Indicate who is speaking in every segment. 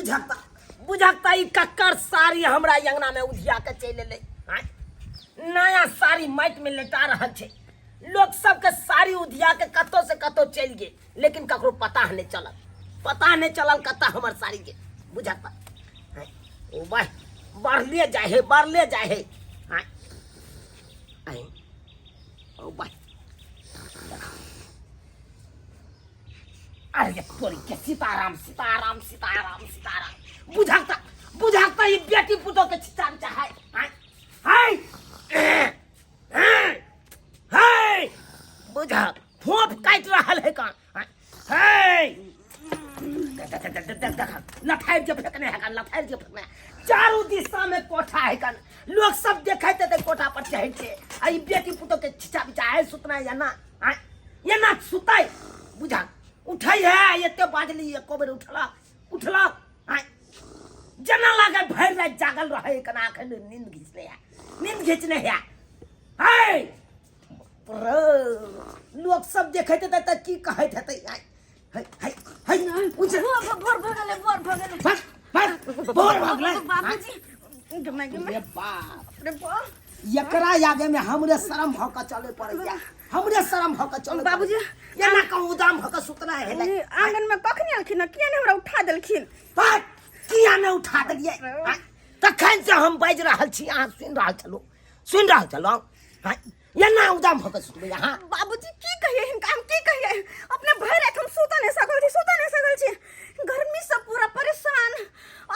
Speaker 1: बुझाता बुझाता ई कक्कर साड़ी हमरा अंगना में उधिया के चल ले नया साड़ी माटी में लेटा रहल छे लोग सबके साड़ी उधिया के कतो से कतो चल गए लेकिन ककरो पता नहीं चलल कता हमर साड़ी के बुझाता ओ भाई बढ़ले जाए है ओ भाई अरे तोरी के सीताराम बुझाता ये बेटी पुतो के छिचा चाहे बुझा फोप काट रहल है कान लठाई के फेंकने है चारों दिशा में कोठा है कान लोग सब देखे थे कोठा पर चढ़ के आई बेटी पुतो के छिचा बिचा सुतना या ना सुताई बुझा उठाई है ये बाजली एको बेर उठला जना लागे भर रात जागल रहे कना आखन नींद खींचने है लोग सब देखे थे त की कहे थे एकरा आगे में हमरे शर्म भौका चले पड़े हमरे शर्म भौका चले
Speaker 2: बाबूजी
Speaker 1: एना कहूँ दाम भौका सुतना है
Speaker 2: आंगन में कखनी आलखिन किया ने हमरा उठा देलखिन
Speaker 1: किया ने उठा देलिए तखन से हम बाज रहल छी अहाँ सुन रहल छलो एना उदाम भौका सुतबे यहाँ
Speaker 2: बाबूजी की कहिए हिनका हम की कहिए अपने भर रात हम सुता नहीं सकल छी गर्मी से पूरा परेशान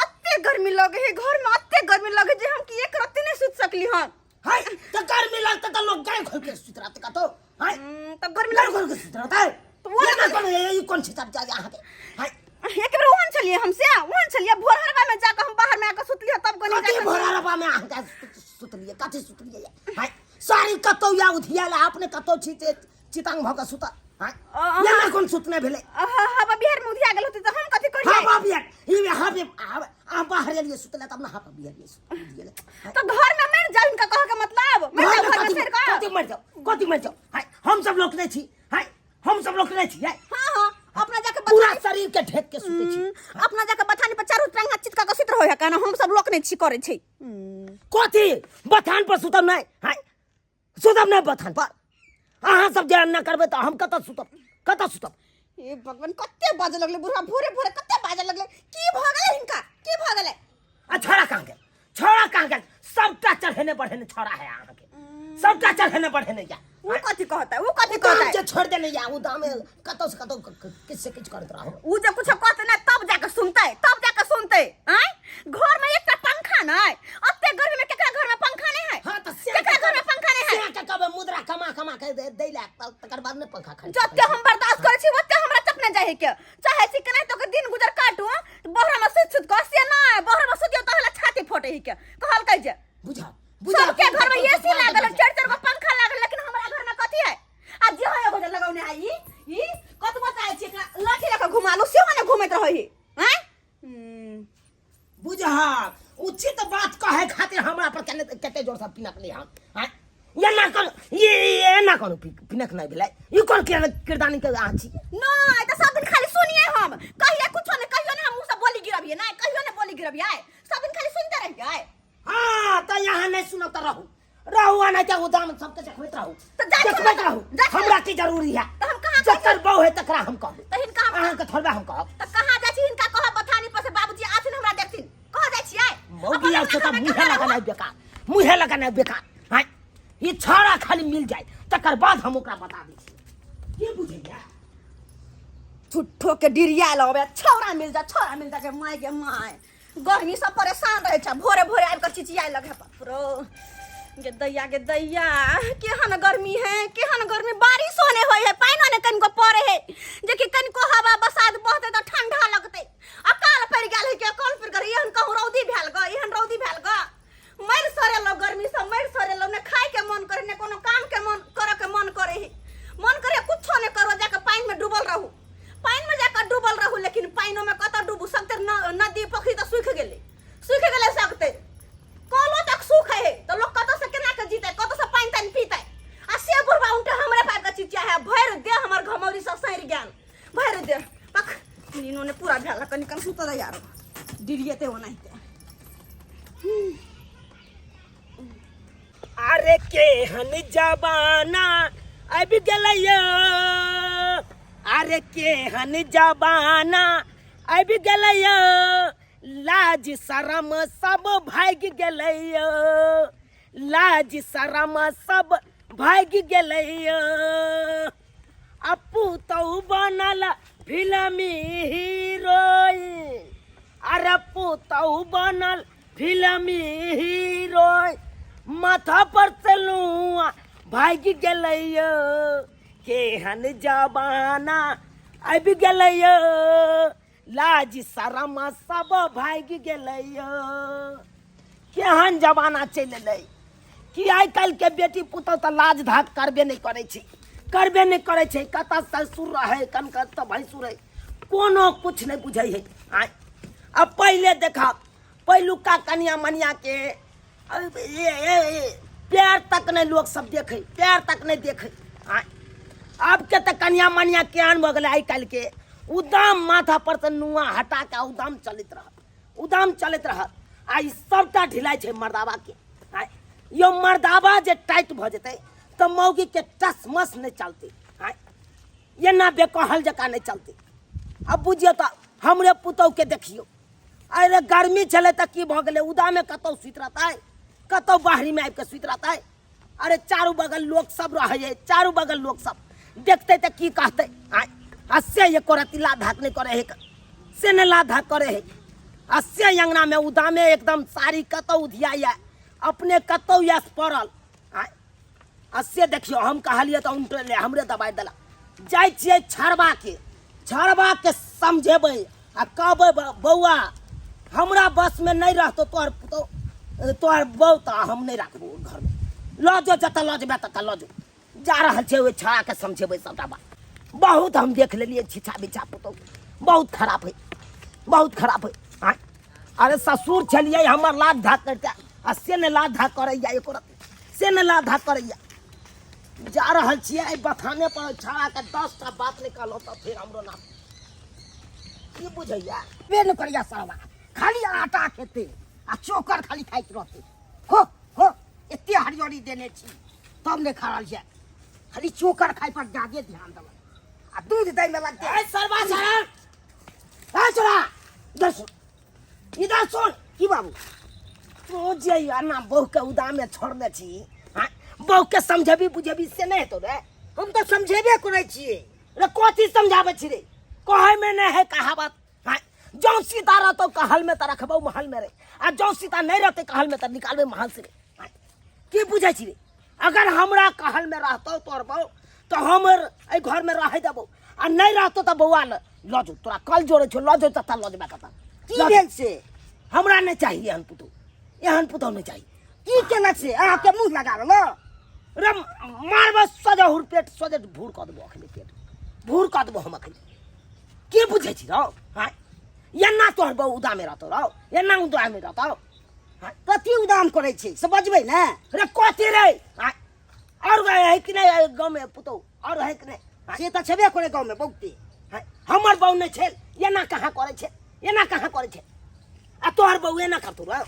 Speaker 2: अत्ते गर्मी लगे है घर में अत्ते गर्मी लगे जे हम की एक रात नहीं सुत सकली हन
Speaker 1: हाय तो गर्मी लगता तो लोग गाय खोल के सुत रहते का तो हाय
Speaker 2: तो गर्मी
Speaker 1: गाय खोल के सुत रहता है तो वो ना कौन छिता जा यहाँ के हाय
Speaker 2: एक बार वहां चलिए भोर हरवा में जाकर हम बाहर में आकर सुत लिया तब गली
Speaker 1: जाकर भोर हरवा में आकर सुत लिए काठी सुत लिए हाय सारी कतो या उधिया ला आपने कतो छीते चितांग भका सुता हाय या ना कौन सुतने भेले
Speaker 2: हवा बिहार में उधिया गेल होती तो हम कथि करिए
Speaker 1: हवा बिहार ई हवे आ बाहर लिए सुतले तब ना हवा बिहार लिए सुत गेले
Speaker 2: तो घर में मर जाओ इनका कह के मतलब मैं घर में फिर का
Speaker 1: कथि मर जाओ हाय हम सब लोग नहीं छी हाय हम सब लोग नहीं छी
Speaker 2: हां अपना जाके
Speaker 1: पूरा शरीर के ढक के सुते छी
Speaker 2: अपना जाके बथानी पर चारों तरंगा चितका के सुत रहो है काना हम सब लोग नहीं छी करे छी
Speaker 1: कथि बथान पर सुतम नहीं हाय सुतम नहीं बथान पर अहाँ सब ध्यान न करबे तो हम कत सुतम
Speaker 2: ए भगवान कत्ते बाजे लगले बुढ़ा भोरे कत्ते बाजे लगले की भ गेले हिनका की भ गेले
Speaker 1: आ छोड़ा कहां के सबटा चढ़ने बढ़ने छोड़ा है अहाँ के सबटा चढ़ने बढ़ने जा
Speaker 2: वो कथि कहता है
Speaker 1: जे छोड़ देने या उ दामे कतो से कतो किससे कुछ करत रहो
Speaker 2: उ जे कुछ कहते ना तब जाके सुनते हैं घर में एक पंखा नहीं अत्ते गर्मी में केकरा घर में पंखा नहीं है
Speaker 1: हां तो
Speaker 2: केकरा घर में पंखा नहीं है
Speaker 1: से के कबे मुद्रा कमा के दे ला तकर बाद में पंखा खरीद
Speaker 2: जत्ते हम बर्दाश्त करे छी ओत्ते हमरा चपने जाए के चाहे छी के नहीं तो के दिन गुजर काटू बहरा में सुत को से ना बहरा में सुतियो तो हला छाती फोटे ही के कहल कह जे
Speaker 1: बुझा
Speaker 2: सबके घर में एसी लागल चार को पंखा लागल लेकिन हमरा घर में कथि है आज जे है एगो लगाउने आई ई कत बताए छी लाठी लेके घुमा लो से माने घुमत रही हैं
Speaker 1: बुझा उचित बात कहे खातिर हमरा पर कते जोर से पिनक ले हम हां ये ना कौन पिनक नहीं भेलै ई कौन किरदानी के आ छी
Speaker 2: नहीं तो सब दिन खाली सुनिए हम कहिए कुछ नहीं कहियो ना मुंह से बोली गिरबिए ना कहियो ना बोली गिरबिए सब दिन खाली सुनते रहिए
Speaker 1: हां तो यहाँ नहीं सुनो तो रहू आना क्या उदाम सबके देखबैत रहू
Speaker 2: तो
Speaker 1: देखबैत रहू हमरा की जरूरी है
Speaker 2: तो हम कहां
Speaker 1: जकर बहु है तकरा हम कहब
Speaker 2: तो हिनका
Speaker 1: अहाँ के थोड़बा हम कहब
Speaker 2: तो कहां जाय छी हिनका कहब बथानी पर से बाबूजी आथिन हमरा देखथिन कह जाय छियै
Speaker 1: मौगी आउ तो मुहे लगाना बेकार हां ये छोरा खाली मिल जाए तकर बाद हम ओकरा बता दै छी ये बुझैया
Speaker 2: झूठो के डिरिया लबे छोरा मिल जा के माय गर्मी से परेशान रहे छ भोरे आब के चिचिया लगे बापरो गे दैया केहन गर्मी है केहन गर्मी बारिश होने होय है पानी ने कनको पड़े है जे कि कनको हवा बसात बहते तो ठंडा लगते अकाल पड़ गेल है के अकाल पड़ गई एहन कहूं रौदी भेल ग मर सरे लो गर्मी से मर सरे लो ने खाए के मन करे ने कोनो काम के मन करे कुछो ने करो जाके पानी में डूबल रहू लेकिन पानी में कत डूबू सकते नदी पोखरी तो सूख गेले सकते कलो तक सूख है तो लोग कत से केना के जीते कत से पानी तानी पीते आ से बुढ़वा उनटे हमरे पार के चिचिया है भर दे हमर घमौरी से सैर ज्ञान भर दे पख इन्होंने पूरा भेला कनी सुत दे यार डिरियते होना ही
Speaker 1: अरे केहन जबाना अब गलैया, अरे केहन जबाना अब गलैया, लाज शरम सब भाग गलैया, लाज शरम सब भाग गलैया। अपू तो बनल फिल्मी हीरोइन, अरे पुतौ बनल फिल्मी हीरोइन, माथा पर चलुआ भाग गलैया, केहन जबाना अब गलैया, लाज शरम सब भाग गलैया। केहन जमाना चलि एलै कि आइ काल्हि के बेटी पुतौ तऽ लाज धाक करबे नहीं करे छै, करबे नहीं करे छै। कतऽ ससुर रहे कन कतऽ भैंसुर रहे, कोनो कुछ नहीं बुझे है। आय अब पहले देखा पहिलुका कनिया मनिया के पैर तक नहीं लोग सब देखे, पैर तक नहीं देखे। आय अब के तो कनिया मनिया केहन भऽ गेलै आइ काल्हि के, उदाम माथा पर से नुआ हटा के उदाम चलित रहत, उदाम चलित रहत। आई सबटा ढिलाई छै मर्दावा के। आय यो मर्दावा जे टाइट भऽ जेतै तो मौगी के टस मस नहीं चलते। आय एना बेकहल जका नहीं चलते। अब बुझियो तो हमरे पुतौ के देखियो, अरे गर्मी चले तो की भऽ गेलै, उदामे कतौ सुति रहतै, कतौ बाहरी में आबि के सुति रहतै। अरे चारू बगल लोग सब रहे, चारू बगल लोग सब देखते तो की कहते। आय अस्य ये करती ला धाक नहीं करे है, से ने ला धाक करे है। अस्य अंगना में उदामे एकदम सारी कतौ उधिया, अपने कतौ यस पड़ल। आय अस्य देखियो हम कहलिए तो उनटे हमरे दबाई दिला, जाय छियै छड़बा के समझेबै आ कहबै बौआ हमरा बस में नहीं रहतो तोहर पुतौ तोहर बहू तो हम नहीं रखबो घर में, लऽ जो जतऽ लऽ जेबै ततऽ लऽ जो। जा रहल छै ओहि छड़ा के समझेबै सबटा बात। बहुत हम देख लेलिए छिछा बिछा पुतौ, बहुत खराब है, बहुत खराब है। आय अरे ससुर छलिए हमर लाज धाक करते, आ से ने लाज धाक करैया, एको रत्ती से ने लाज धाक करैया। जा रहल छियै बथाने पर छड़ा के 10 टा बात निकालो तो फिर हमरो नाम की बुझैया बे न करिया सरवा, खाली आटा खेते आ चोकर खाली खाइत रहते। हो एते हरियरी देने छी तब ने खा रहल छै, खाली चोकर खाइ पर ज्यादा ध्यान देबै आ दूध दै में लगते। ए सरवा सर, ए छोरा इधर सुन की बाबू, तो जे ना बहू के उदामे छोड़ने छी, बहू के समझेबी बुझेबी से नहीं तो रे, हम तो समझेबे करे छिए रे, कथी समझाबे छी रे, कहै में नहीं है कहावत। जो सीता रहतो कहल में त रखबो महल में रे, आ जो सीता नहीं रहते कहल में त निकालबे महल से रे। की बुझै छी रे, अगर हमरा कहल में रहतो तोर बहू तो हमर ए घर में रह देबो, आ नहीं रहतो त बौआ ल जो, तोरा कल जोड़े छो ल जो तता ल जेबा कता। की भेल से हमरा नहीं चाहिए एहन पुतौ नहीं चाहिए। की केना से अहाँ के मुंह लगा लो रे, मारबो सजे हुर पेट सजे भूर क देबो, अखनी पेट भूर क देबो हम अखनी। की बुझै छी रौ, हां एना तोहर बहू उदामे रहतो रौ, एना उदामे रहतो। कथी उदाम करे छी से बजबै ने रे, कथी रे और है कि नहीं गाँव में पुतौ और है कि नहीं, से त छेबे करे गाँव में बहुते। हमर बहू नहीं छे, एना कहाँ करे छे, एना कहाँ करे छे, आ तोहर बहू एना करतो रौ।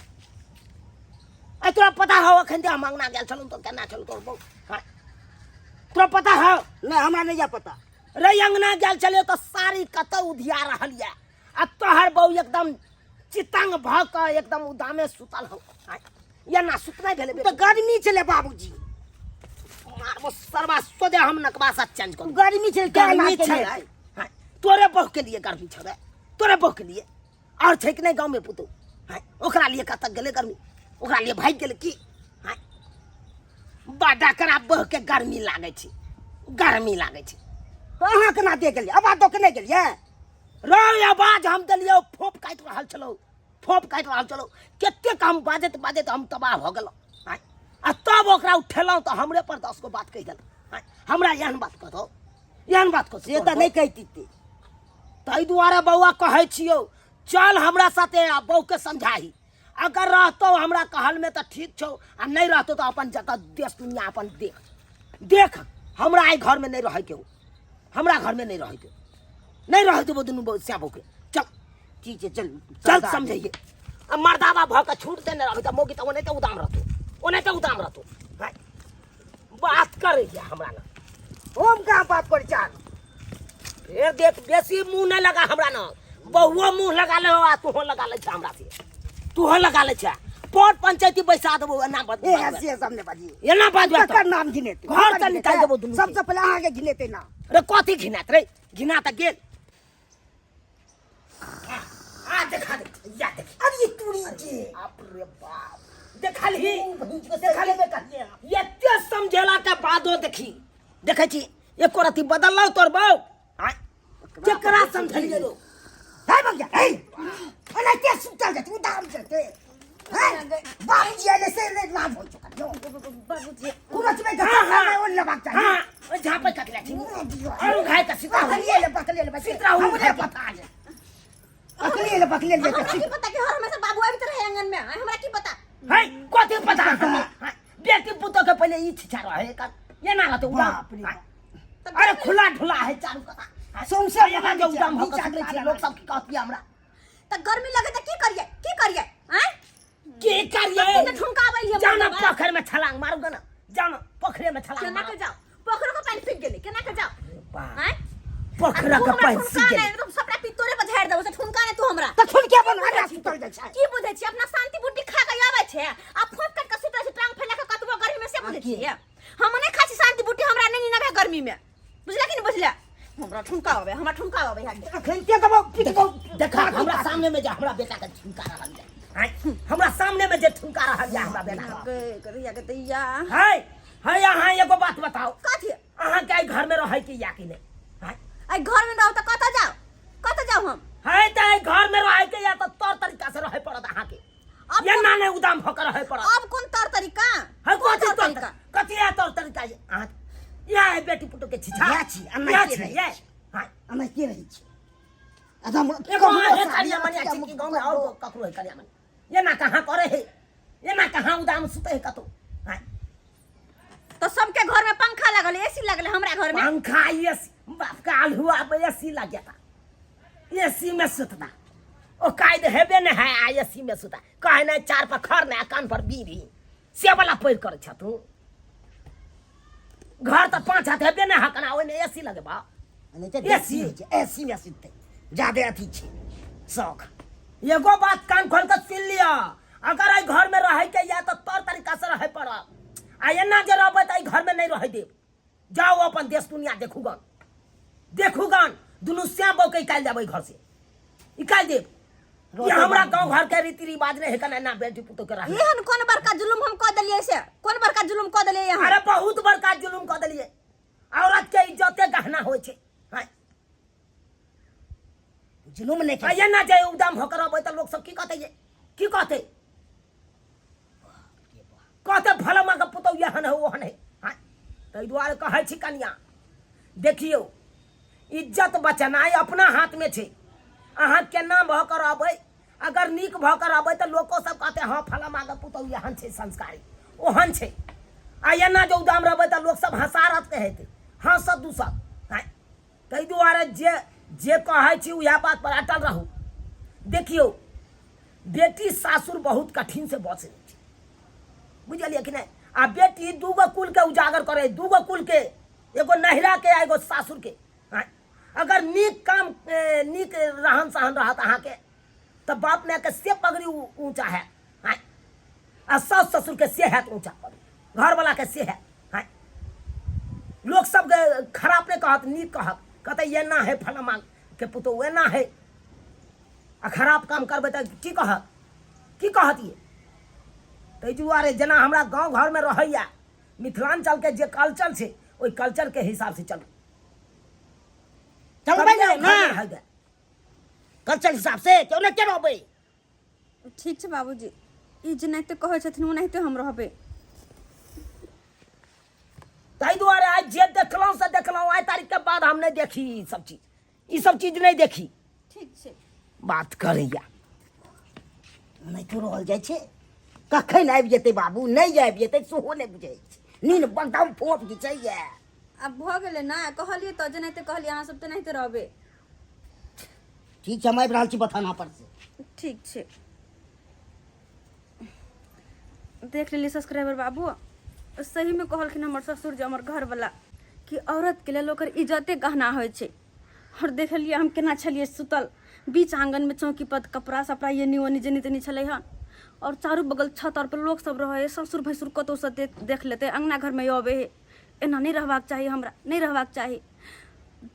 Speaker 1: आ तोरा पता हो अखन जे हम अंगना गेल छलौ तो केना छलौ तोहर बहू, तोरा पता हो? नहीं हमरा नहीं जा पता रे। अंगना गेल छलियो तो सारी कतौ उधिया रहल या, आ तोहर बहू एकदम चितंग भ क एकदम उदामे सुतल हो। एना सुतनाइ भेलै तो गर्मी छले बाबूजी, मारबो सरवा सोजे हम नकबा सा चेंज कर। गर्मी छले, गर्मी छले तोरे बहू के लिए गर्मी छले, तोरे बहू के लिए और छै कि नहीं गाँव में पुतौ, ओकरा लिए कतक गेले गर्मी, ओकरा लिए भाग गेले की। बड़ा करा बहू के गर्मी लागे छै, गर्मी लागे छै। कहाँ केना दे गेलिए, आवाज दो के नहीं गेलिए रो, आवाज हम दिलिए फोप काट रहल छलो, फोप काट रहल छलो, केते हम बाजत बाजत हम तबाह हो गेलो। आ तब ओकरा उठेलौ तो हमरे पर 10 गो बात कह गेल। हमरा एहन बात कह दो, एहन बात कह से त नहीं कहती तै दुआरे बौआ कहै छियो चल हमरा साथे बहू के समझाही। अगर रहतो हमरा कहल में तो ठीक छो, आ नहीं रहतो तो अपन जगह देश दुनिया अपन देख हमरा आई घर में नहीं रहे के, हमरा घर में नहीं रहे के, नहीं रहे देबो दुनू श्याम के। चल
Speaker 3: ठीक है चल
Speaker 1: चल समझिए अब मर्दावा भ के छूट देने रही तो मोगी तो ओने तो उदाम रहतो ओने तो उदाम रहतो हैं बात करे हमरा ना
Speaker 3: हम कहाँ बात कर चाल
Speaker 1: फिर देख बेसी मुंह नहीं लगा हमरा ना बहुओ मुंह लगा ले आ तू लगा ले हमरा से तू लगा ले छ पट पंचायती बैसा देबो ना बात
Speaker 3: ए हंसी सामने बाजी
Speaker 1: ये ना बात बात
Speaker 3: कर नाम गिनेते
Speaker 1: घर से निकाल देबो दुनु
Speaker 3: सबसे पहले आगे गिनेते ना
Speaker 1: रे कथी घिनात रे घिना त गेल आ देखा दे या देख
Speaker 3: अरे ये टूरी जी
Speaker 1: बाप रे बाप देखा ले ये ते समझेला के बादो देखी देखे छी एको रति बदललो तोर बौ केकरा समझलिए लो
Speaker 3: है बग्या है अरे क्या सुता जा तू दाम करते है बाबूजी आले से ले लाभ हो चुका जो
Speaker 2: बाबूजी
Speaker 3: कुछ में घाटा में और लबाक चाहिए
Speaker 1: हां झापे कटला छी और खाए का सीता
Speaker 3: बकले ले
Speaker 1: सीता
Speaker 3: मुझे पता है बकले ले
Speaker 2: हमरा की पता कि हर हमेशा बाबू आबि तरह आंगन में हमरा की पता
Speaker 1: है कथी पता बेटी पुतो के पहले ई छिछा रहे का ये ना रहते उदाम अरे खुला ढुला है चारू कथा
Speaker 3: सोमसे
Speaker 1: यहाँ जो उदाम हो सकले लोग सब की कहती हमरा
Speaker 2: त गर्मी लगे त की करिए हैं
Speaker 1: के करिए
Speaker 2: तो ठुमकाबै
Speaker 1: जाना पोखर में छलांग मारूंगा ना जाना पोखरे में छलांग
Speaker 2: केना के जाओ पोखर का पानी फेंक गेले केना के जाओ हैं
Speaker 1: पोखरा का पानी सीख गेले
Speaker 2: तुम सबटा पितोरे पर झाड़ देबो से ठुमका ने तू हमरा
Speaker 3: तो छुन के बन अरे सुतल जा छै
Speaker 2: की बुझै छी अपना शांति बुद्धि खा के आबै छै आ फोक काट के सुतै छै टांग फैला के कतबो गर्मी में से बुझै छी हम नै खाछी शांति बुद्धि हमरा नै निना गर्मी में बुझला कि नहीं बुझला हमरा ठुमका आवे यहाँ
Speaker 3: खेलते कबो पिटबो
Speaker 1: देखा हमरा सामने में जा हमरा बेटा का ठुमका रहल जाय हमरा सामने में जे ठुमका रहल जाय हमरा बेटा
Speaker 2: करिया के दैया
Speaker 1: है यहाँ एगो बात बताओ
Speaker 2: कथी
Speaker 1: अहाँ के घर में रहे कि या कि नहीं
Speaker 2: आई घर में रहो त कत जाओ हम
Speaker 1: है त घर में रहे के या तो तौर तरीका से रहे पड़त अहाँ के ये ना ने उदाम होकर रहे पड़त
Speaker 2: अब कौन तौर तरीका
Speaker 1: है कथी तरीका कथी है तौर तरीका ये अहाँ या है बेटी पुतो के छिछा
Speaker 3: या छी अन्ना के रही
Speaker 1: ये हां
Speaker 3: अन्ना के रही छी एकदम
Speaker 1: एगो है कालिया मनिया चिंकी गांव में और ककरो है कालिया मन ये ना कहां करे है ये ना कहां उदाम सुते है कतो हां
Speaker 2: तो सबके घर में पंखा लगल एसी लगल हमरा घर में
Speaker 1: पंखा एसी बाप का हुआ अब एसी लग गया था एसी में सुतता ओ कायद हेबे न है आ एसी में सुता कहे ना चार पर खर ना कान पर बीड़ी से वाला पैर करे छ तू घर तो पांच हाथ हेबे न हकना ओने एसी लगे बा
Speaker 3: नहीं तो एसी में सुते ज्यादा अथी छी शौक
Speaker 1: एगो बात कान खोल के सुन लिया अगर आई घर में रहे के या तो तौर तरीका से रहे पड़ा आ एना जे रहबे त घर में नहीं रहे देब जाओ अपन देश दुनिया देखूगन दुनु श्याम बौ के निकाल देबै घर से निकाल देब ये हमरा गांव घर के रीति रिवाज नहीं है कना ना बेटी पुतो के रहे
Speaker 2: एहन कोन बड़का जुलुम हम क देलिए से कोन बड़का जुलुम क देलिए यहाँ
Speaker 1: अरे बहुत बड़का जुलुम क देलिए औरत के इज्जते गहना होय छै हां
Speaker 3: जुलुम नहीं के
Speaker 1: ये ना जे उदाम होकर रहबै त लोग सब की कहते कहते भला मां के पुतो यहन है ओहन है हां तै दुआरे कहै छी कन्या देखियो इज्जत बचनाई अपना हाथ में छे अहाँ केना भ कर रहबै अगर नीक भ कर रहबै त लोको सब कहते हां फला मां के पुतो यहन छे संस्कारी ओहन छे आ एना जो उदाम रहबै त लोग सब हंसारत कहते हां सब दूसर हां तै दुआरे जे कहै छी उहे बात पर अटल रहू देखियो बेटी सासुर बहुत कठिन से बचे छै बुझलिए कि नहीं आ बेटी दूगो कुल के उजागर करे दूगो कुल के एगो नहिरा के एगो सासुर के अगर नीक काम नीक रहन सहन रहत अहाँ के तो बाप ने के से पगड़ी ऊंचा है आ सास ससुर के से है ऊंचा पगड़ी घर वाला के से है लोग सब खराब ने कहत नीक कहत कहते ये ना है फलमा के पुतो ये ना है आ खराब काम करबे त की कहत ये तै दुआरे जना हमरा गांव घर में रहैया मिथिलांचल के जे कल्चर छे ओई कल्चर के हिसाब से चलू
Speaker 3: चल भाई ना कल्चर हिसाब से क्यों ना के रहबै
Speaker 2: ठीक छै बाबूजी ई जेनाहिते कहै छथिन ओनाहिते हम रहबै
Speaker 1: ताहि दुआरे आज जे देखलहुँ से देखलहुँ आइ तारीख के बाद हम नहीं देखी ई सब चीज नहीं देखी
Speaker 2: ठीक छै
Speaker 1: बात करैया
Speaker 3: नहीं तो रहल जाइ छै कखन आबि जेतै बाबू नहीं आबि जेतै सेहो नहीं बुझै छै नीन बगदाम फोप की चाहिए
Speaker 2: अब भ गेलै ना कहलिए त जेनाहिते कहलिए अहाँ सब तेनाहिते रहबै
Speaker 3: ठीक छै, हम आबि रहल छी बथाना पर से।
Speaker 2: ठीक छै, देख लेली सब्सक्राइबर बाबू, सही में कहलखिन हमर ससुर जी हमर घरवला कि औरत के लेल ओकर इज्जते गहना होइ छै। और देखलिए हम केना छलिए सुतल बीच आंगन में चौकी पर, कपड़ा सपड़ा एनी ओनी जेनी तेनी छलै हन, और चारू बगल छत और पर लोग सब रहे, ससुर भैंसुर कतौ से देख लेते, अंगना घर में अबे है। एना नहीं रहबाक चाहिए, हमरा नहीं रहबाक चाहिए।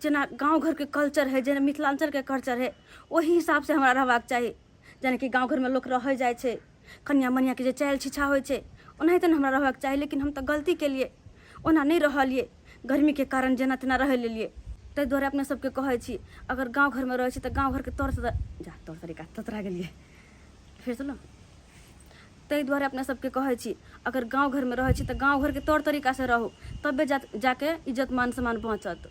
Speaker 2: जेना गाँव घर के कल्चर है, जेना मिथिलांचल के कल्चर है, वही हिसाब से हमरा रहबाक चाहिए। जेना कि गाँव घर में लोग रह जाए छै, कन्या मनिया के जे चाल छिछा होइ छै, ओनाहिते ने हमरा रहबाक चाहिए। लेकिन हम तो गलती केलिए, ओना नहीं रहलिए, गर्मी के कारण जेना तेना रह लेलिए। ताहि दुआरे अपने सबके कहै छी, अगर गाँव घर में रहे छी तो गाँव घर के तौर तरीका ततरा गेलिए फिर सुनो। ताहि दुआरे अपने सबके कहै छी, अगर गाँव घर में रहे छी तो गाँव घर के तौर तरीका से रहू, तबे जाके इज्जत मान सम्मान बचत।